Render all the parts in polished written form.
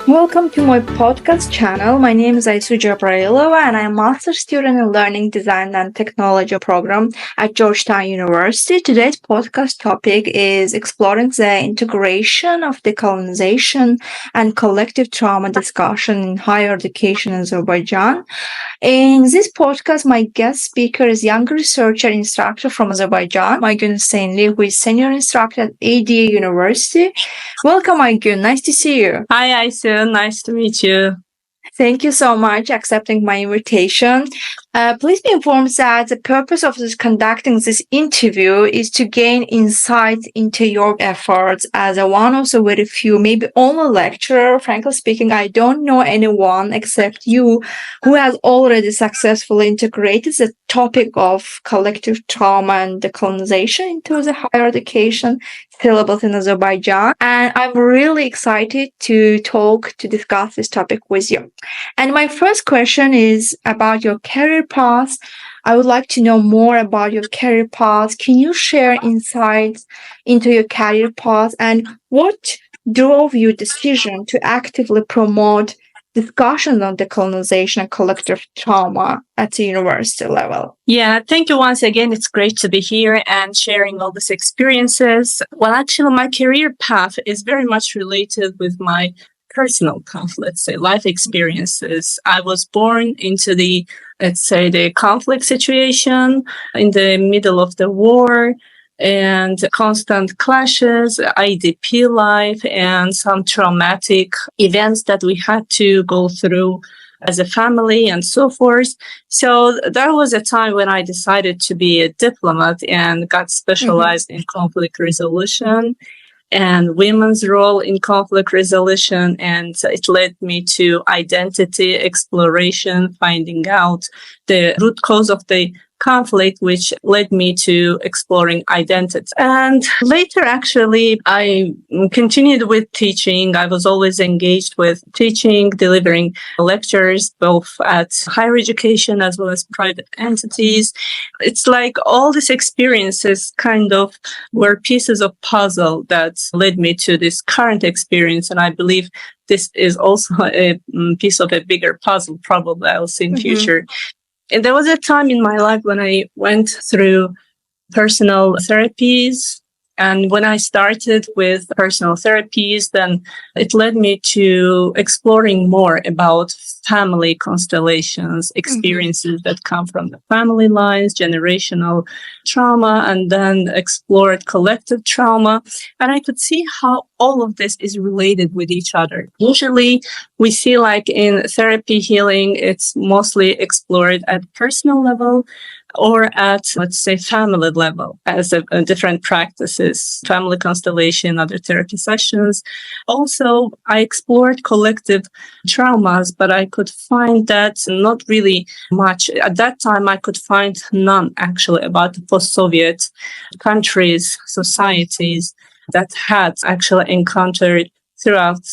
welcome to my podcast channel. My name is Aysu Jabrailova and I'm a master's student in Learning Design and Technology program at Georgetown University. Today's podcast topic is exploring the integration of decolonization and collective trauma discussion in higher education in Azerbaijan. In this podcast, my guest speaker is young researcher instructor from Azerbaijan, Aygun Hüseyinli, who is senior instructor at ADA University. Welcome, Aygun. Nice to see you. Hi, Aysu. Nice to meet you. Thank you so much for accepting my invitation. Please be informed that the purpose of conducting this interview is to gain insight into your efforts as one of the very few, maybe only lecturer. Frankly speaking, I don't know anyone except you who has already successfully integrated the topic of collective trauma and decolonization into the higher education syllabus in Azerbaijan. And I'm really excited to discuss this topic with you. And my first question is about your career path. I would like to know more about your career path. Can you share insights into your career path and what drove your decision to actively promote discussions on decolonization and collective trauma at the university level? Yeah, thank you once again. It's great to be here and sharing all these experiences. Well, actually, my career path is very much related with my personal conflicts, say life experiences. I was born into the conflict situation in the middle of the war and constant clashes, IDP life, and some traumatic events that we had to go through as a family and so forth. So there was a time when I decided to be a diplomat and got specialized in conflict resolution and women's role in conflict resolution. And it led me to identity exploration, finding out the root cause of the conflict, which led me to exploring identity. And later, actually, I continued with teaching. I was always engaged with teaching, delivering lectures, both at higher education as well as private entities. It's like all these experiences kind of were pieces of puzzle that led me to this current experience. And I believe this is also a piece of a bigger puzzle, probably I'll see in future. And there was a time in my life when I went through personal therapies. And when I started with personal therapies, then it led me to exploring more about family constellations, experiences that come from the family lines, generational trauma, and then explored collective trauma. And I could see how all of this is related with each other. Usually we see like in therapy healing, it's mostly explored at personal level or at, let's say, family level as a different practices, family constellation, other therapy sessions. Also, I explored collective traumas, but I could find that not really much. At that time, I could find none actually about the post-Soviet countries, societies that had actually encountered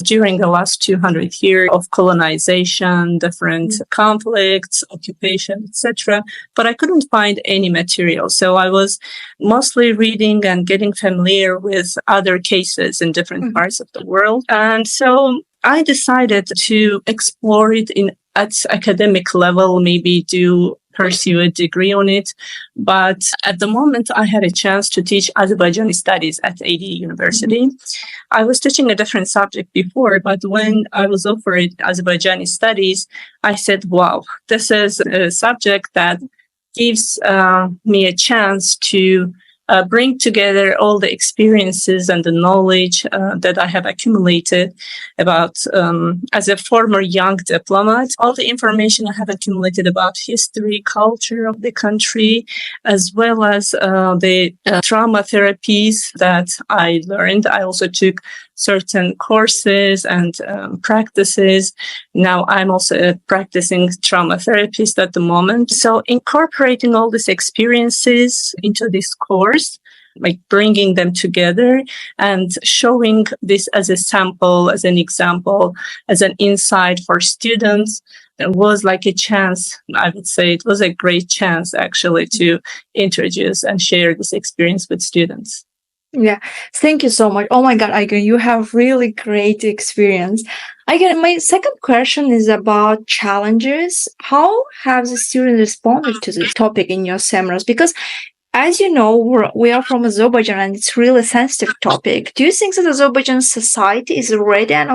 during the last 200 years of colonization, different conflicts, occupation, etc. But I couldn't find any material. So I was mostly reading and getting familiar with other cases in different parts of the world. And so I decided to explore it at academic level, maybe pursue a degree on it. But at the moment, I had a chance to teach Azerbaijani studies at ADA University. I was teaching a different subject before, but when I was offered Azerbaijani studies, I said, wow, this is a subject that gives me a chance to bring together all the experiences and the knowledge that I have accumulated about, as a former young diplomat, all the information I have accumulated about history, culture of the country, as well as the trauma therapies that I learned. I also took certain courses and practices. Now I'm also a practicing trauma therapist at the moment. So incorporating all these experiences into this course, like bringing them together and showing this as a sample, as an example, as an insight for students, it was like a chance. I would say it was a great chance actually to introduce and share this experience with students. Yeah, thank you so much. Oh my God, Aygun, you have really great experience. I get my second question is about challenges. How have the students responded to this topic in your seminars? Because as you know, we are from Azerbaijan and it's really a sensitive topic. Do you think that Azerbaijan society is ready and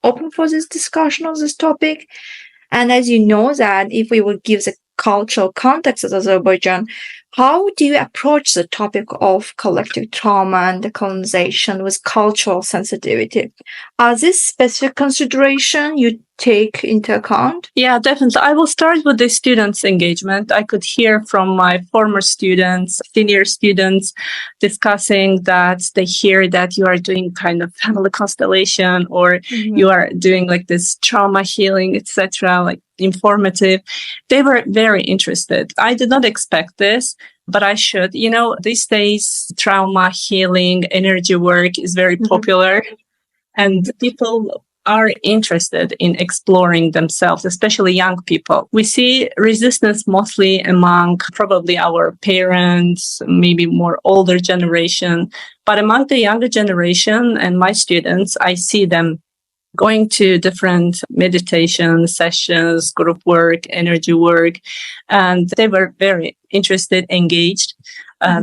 open for this discussion on this topic? And as you know that if we would give the cultural context of Azerbaijan, how do you approach the topic of collective trauma and decolonization with cultural sensitivity? Are these specific consideration you take into account? Yeah, definitely. I will start with the students' engagement. I could hear from my former students, senior students, discussing that they hear that you are doing kind of family constellation or you are doing like this trauma healing, etc., like informative. They were very interested. I did not expect this, but I should. You know, these days, trauma healing, energy work is very popular, and people are interested in exploring themselves, especially young people. We see resistance mostly among probably our parents, maybe more older generation, but among the younger generation and my students, I see them going to different meditation sessions, group work, energy work, and they were very interested, engaged.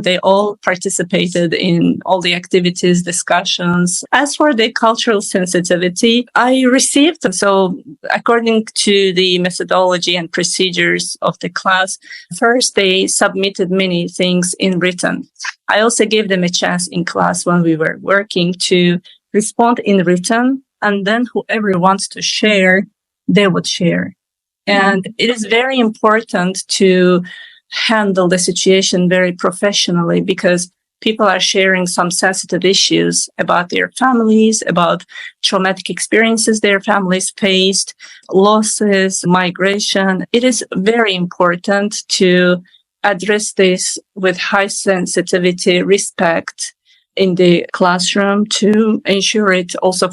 They all participated in all the activities, discussions. As for the cultural sensitivity, I received, so according to the methodology and procedures of the class, first they submitted many things in written. I also gave them a chance in class when we were working to respond in written, and then whoever wants to share, they would share. And it is very important to handle the situation very professionally because people are sharing some sensitive issues about their families, about traumatic experiences their families faced, losses, migration. It is very important to address this with high sensitivity, respect in the classroom to ensure it also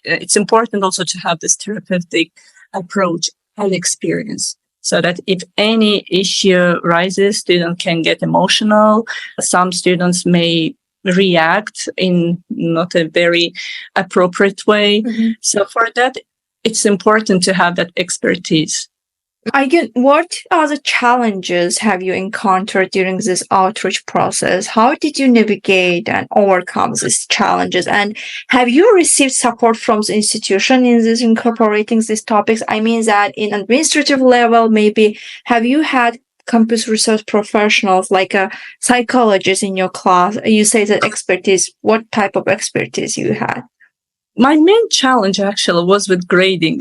it's important also to have this therapeutic approach and experience, so that if any issue rises, students can get emotional. Some students may react in not a very appropriate way. So for that, it's important to have that expertise. What other challenges have you encountered during this outreach process? How did you navigate and overcome these challenges? And have you received support from the institution in this incorporating these topics? I mean that in administrative level, maybe have you had campus research professionals like a psychologist in your class? You say that expertise. What type of expertise you had? My main challenge actually was with grading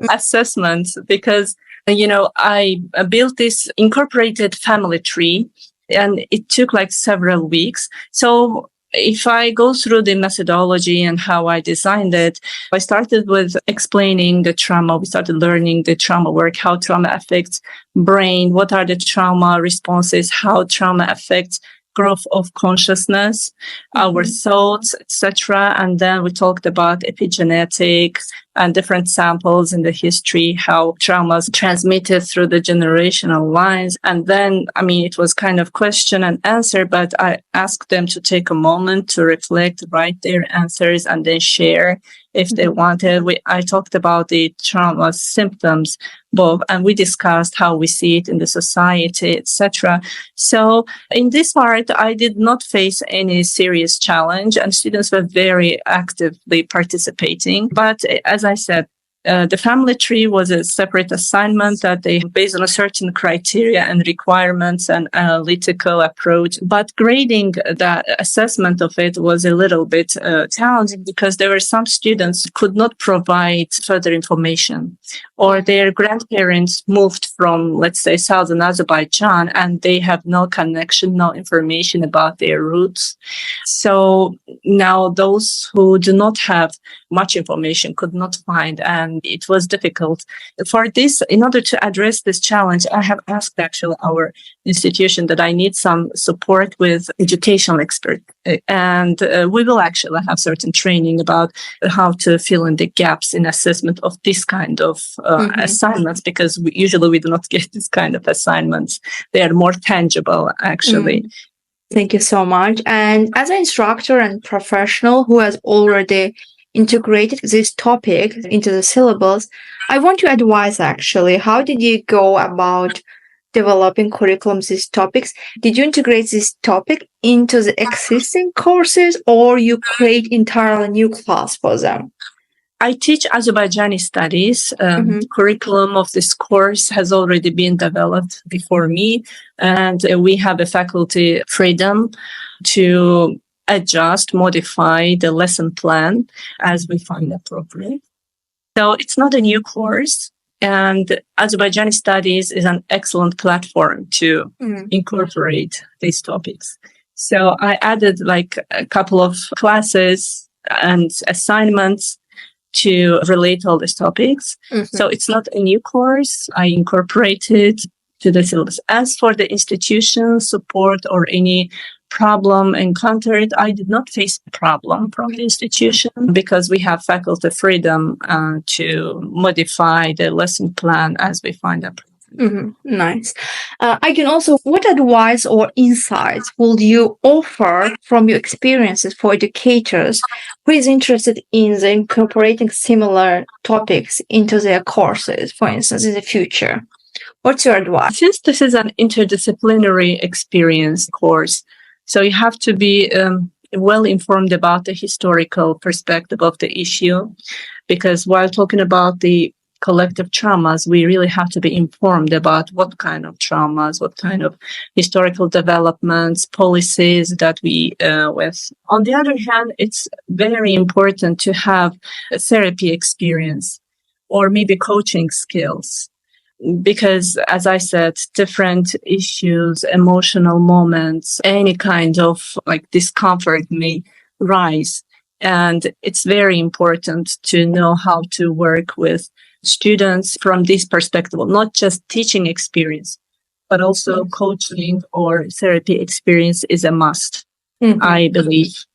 assessments because I built this incorporated family tree and it took like several weeks. So if I go through the methodology and how I designed it, I started with explaining the trauma. We started learning the trauma work, how trauma affects brain, what are the trauma responses, how trauma affects growth of consciousness, our thoughts, etc. And then we talked about epigenetics and different samples in the history, how traumas transmitted through the generational lines. And then, it was kind of question and answer, but I asked them to take a moment to reflect, write their answers, and then share if they wanted. I talked about the trauma symptoms, Bob, and we discussed how we see it in the society, etc. So in this part, I did not face any serious challenge, and students were very actively participating. But as I said, the family tree was a separate assignment that they based on a certain criteria and requirements and analytical approach. But grading the assessment of it was a little bit challenging because there were some students who could not provide further information, or their grandparents moved from, let's say, southern Azerbaijan, and they have no connection, no information about their roots. So now those who do not have much information could not find, and it was difficult. For this, in order to address this challenge, I have asked actually our institution that I need some support with educational expert, and we will actually have certain training about how to fill in the gaps in assessment of this kind of assignments, because usually we do not get this kind of assignments. They are more tangible, actually. Thank you so much. And as an instructor and professional who has already integrated this topic into the syllabus, I want your advice actually. How did you go about developing curriculums, these topics? Did you integrate this topic into the existing courses or you create entirely new class for them? I teach Azerbaijani studies. Curriculum of this course has already been developed before me, and we have a faculty freedom to adjust, modify the lesson plan as we find appropriate. So it's not a new course, and Azerbaijani studies is an excellent platform to incorporate these topics. So I added like a couple of classes and assignments to relate all these topics. So it's not a new course. I incorporated to the syllabus. As for the institution support or any problem encountered, I did not face a problem from the institution because we have faculty freedom to modify the lesson plan as we find appropriate. Nice. I can also, what advice or insights would you offer from your experiences for educators who is interested in incorporating similar topics into their courses, for instance, in the future? What's your advice? Since this is an interdisciplinary experience course, so you have to be well informed about the historical perspective of the issue, because while talking about the collective traumas, we really have to be informed about what kind of traumas, what kind of historical developments, policies that we with. On the other hand, it's very important to have a therapy experience or maybe coaching skills. Because, as I said, different issues, emotional moments, any kind of like discomfort may rise. And it's very important to know how to work with students from this perspective, not just teaching experience, but also coaching or therapy experience is a must, I believe.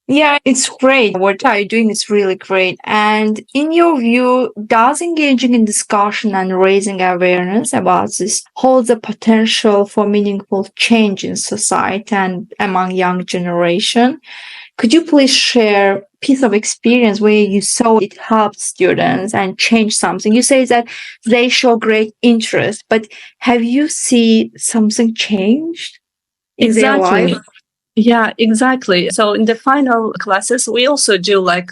Yeah, it's great. What are you doing is really great. And in your view, does engaging in discussion and raising awareness about this hold the potential for meaningful change in society and among young generation? Could you please share a piece of experience where you saw it helped students and changed something? You say that they show great interest, but have you seen something changed in their life? Yeah, exactly. So in the final classes, we also do like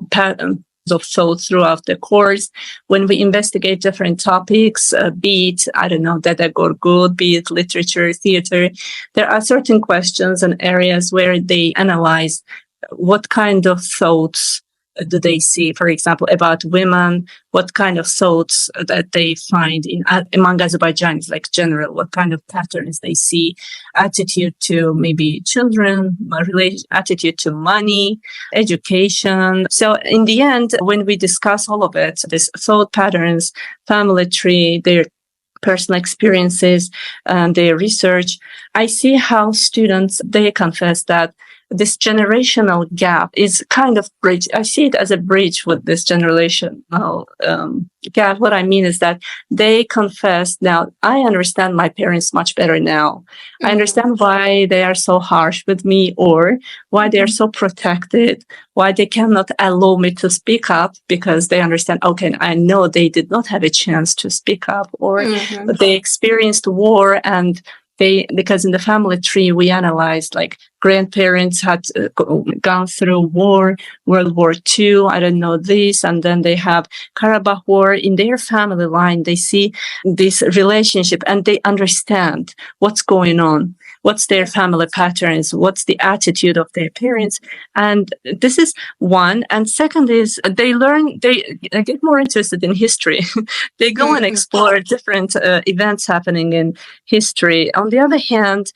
patterns of thought throughout the course when we investigate different topics, be it, I don't know, Good, be it literature, theater. There are certain questions and areas where they analyze what kind of thoughts do they see, for example, about women, what kind of thoughts that they find among Azerbaijanis, like general, what kind of patterns they see, attitude to maybe children, attitude to money, education. So in the end, when we discuss all of it, this thought patterns, family tree, their personal experiences, and their research, I see how students, they confess that this generational gap is kind of bridge. I see it as a bridge with this generational gap. What I mean is that they confess now, I understand my parents much better now. I understand why they are so harsh with me or why they are so protected, why they cannot allow me to speak up because they understand, okay, I know they did not have a chance to speak up or they experienced war and because in the family tree, we analyzed like grandparents had gone through war, World War II, I don't know this, and then they have Karabakh War in their family line. They see this relationship and they understand what's going on, what's their family patterns, what's the attitude of their parents. And this is one. And second is they get more interested in history. They go and explore different events happening in history. On the other hand,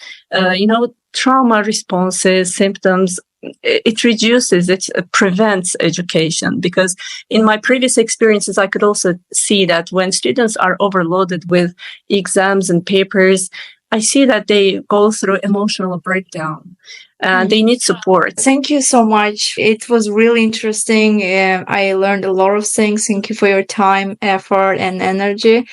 trauma responses, symptoms, it reduces, it prevents education. Because in my previous experiences, I could also see that when students are overloaded with exams and papers, I see that they go through emotional breakdown. They need support. Thank you so much. It was really interesting. I learned a lot of things. Thank you for your time, effort, and energy.